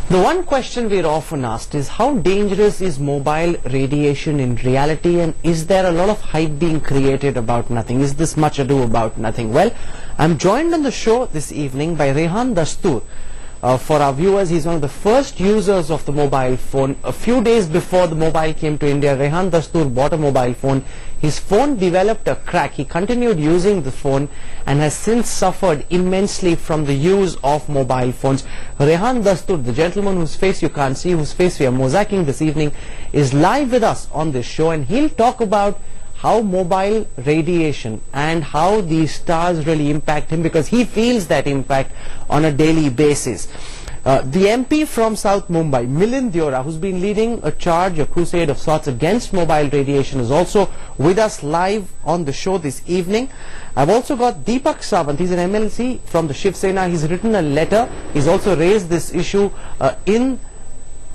The one question we're often asked is how dangerous is mobile radiation in reality, and is there a lot of hype being created about nothing? Is this much ado about nothing? Well, I'm joined on the show this evening by Rehan Dastoor. For our viewers, he's one of the first users of the mobile phone. A few days before the mobile came to India, Rehan Dastoor bought a mobile phone. His phone developed a crack. He continued using the phone and has since suffered immensely from the use of mobile phones. Rehan Dastoor, the gentleman whose face you can't see, whose face we are mosaicing this evening, is live with us on this show, and he'll talk about how mobile radiation and how these stars really impact him, because he feels that impact on a daily basis. The MP from South Mumbai, Milind Deora, who's been leading a charge, a crusade of sorts against mobile radiation, is also with us live on the show this evening. I've also got Deepak Sawant. He's an MLC from the Shiv Sena. He's written a letter. He's also raised this issue in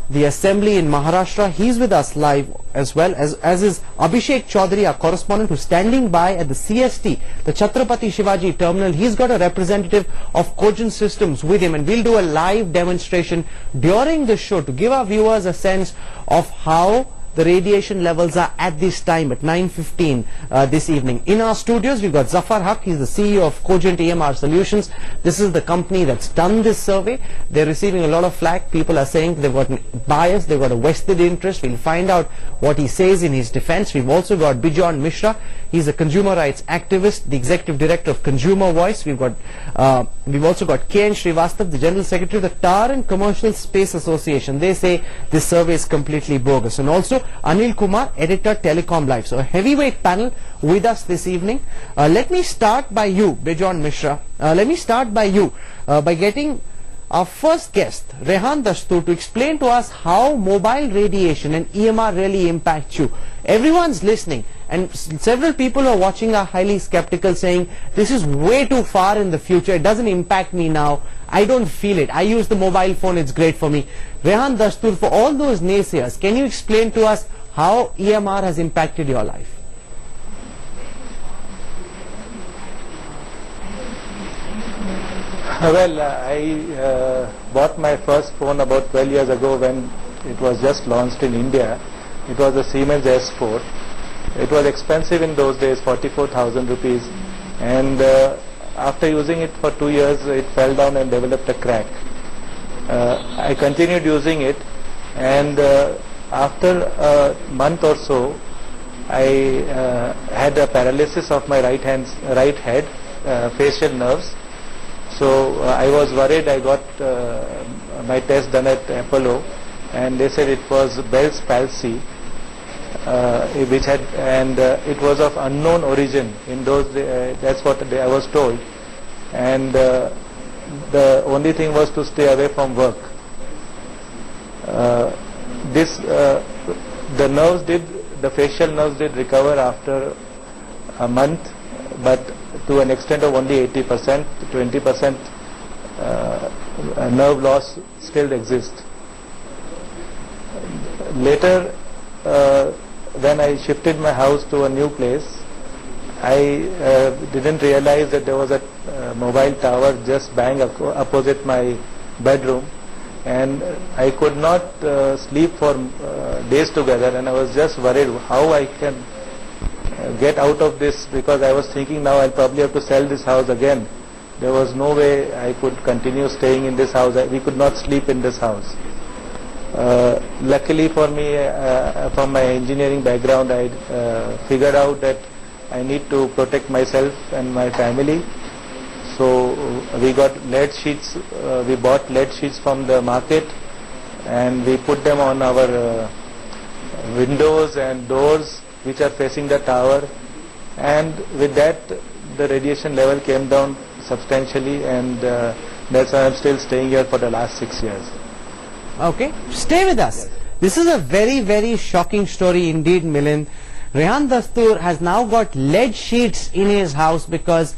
the assembly in Maharashtra. He's with us live as well, as is Abhishek Chaudhary, our correspondent, who's standing by at the CST, the Chhatrapati Shivaji terminal. He's got a representative of Cogent Systems with him, and we'll do a live demonstration during the show to give our viewers a sense of how the radiation levels are at this time at 9:15 this evening. In our studios, we've got Zafar Haq. He's the CEO of Cogent EMR Solutions. This is the company that's done this survey. They're receiving a lot of flack. People are saying they've got bias, they've got a vested interest. We'll find out what he says in his defense. We've also got Bijon Mishra. He's a consumer rights activist, the executive director of Consumer Voice. We've also got KN Srivastav, the general secretary of the Tar and Commercial Space Association. They say this survey is completely bogus. And also Anil Kumar, editor, Telecom Live. So a heavyweight panel with us this evening. Let me start by you, Bijon Mishra. Let me start by you, by getting our first guest, Rehan Dastoor, to explain to us how mobile radiation and EMR really impacts you. Everyone's listening, and several people who are watching are highly skeptical, saying this is way too far in the future, it doesn't impact me now, I don't feel it, I use the mobile phone, it's great for me. Rehan Dastoor, for all those naysayers, can you explain to us how EMR has impacted your life? Well, I bought my first phone about 12 years ago when it was just launched in India. It was a Siemens S4. It was expensive in those days, 44,000 rupees. And after using it for 2 years, it fell down and developed a crack. I continued using it, and after a month or so, I had a paralysis of my right head, facial nerves. So I was worried. I got my test done at Apollo, and they said it was Bell's palsy, which had, and it was of unknown origin. In those days, that's what I was told, and the only thing was to stay away from work. The facial nerves did recover after a month, but to an extent of only 80%, 20% nerve loss still exists. Later, when I shifted my house to a new place, I didn't realize that there was a mobile tower just bang opposite my bedroom, and I could not sleep for days together, and I was just worried how I can get out of this, because I was thinking now I'll probably have to sell this house again. There was no way I could continue staying in this house. We could not sleep in this house. Luckily for me, from my engineering background, I figured out that I need to protect myself and my family. So we got lead sheets. We bought lead sheets from the market, and we put them on our windows and doors which are facing the tower, and with that the radiation level came down substantially, and that's why I'm still staying here for the last 6 years. Okay, stay with us. This is a very, very shocking story indeed, Milind. Rehan Dastoor has now got lead sheets in his house because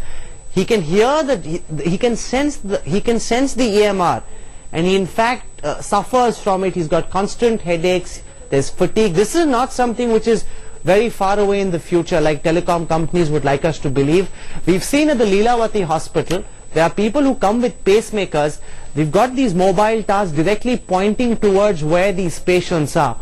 he can hear that, he can sense the EMR, and he in fact suffers from it. He's got constant headaches, there's fatigue. This is not something which is very far away in the future like telecom companies would like us to believe. We've seen at the Leelavati hospital There are people who come with pacemakers. We've got these mobile towers directly pointing towards where these patients are.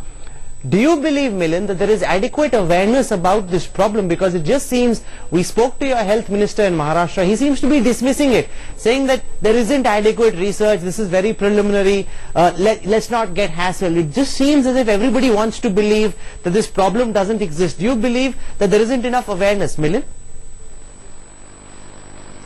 Do you believe, Milind, that there is adequate awareness about this problem? Because it just seems, we spoke to your health minister in Maharashtra, he seems to be dismissing it, saying that there isn't adequate research, this is very preliminary, let's not get hassled. It just seems as if everybody wants to believe that this problem doesn't exist. Do you believe that there isn't enough awareness, Milind?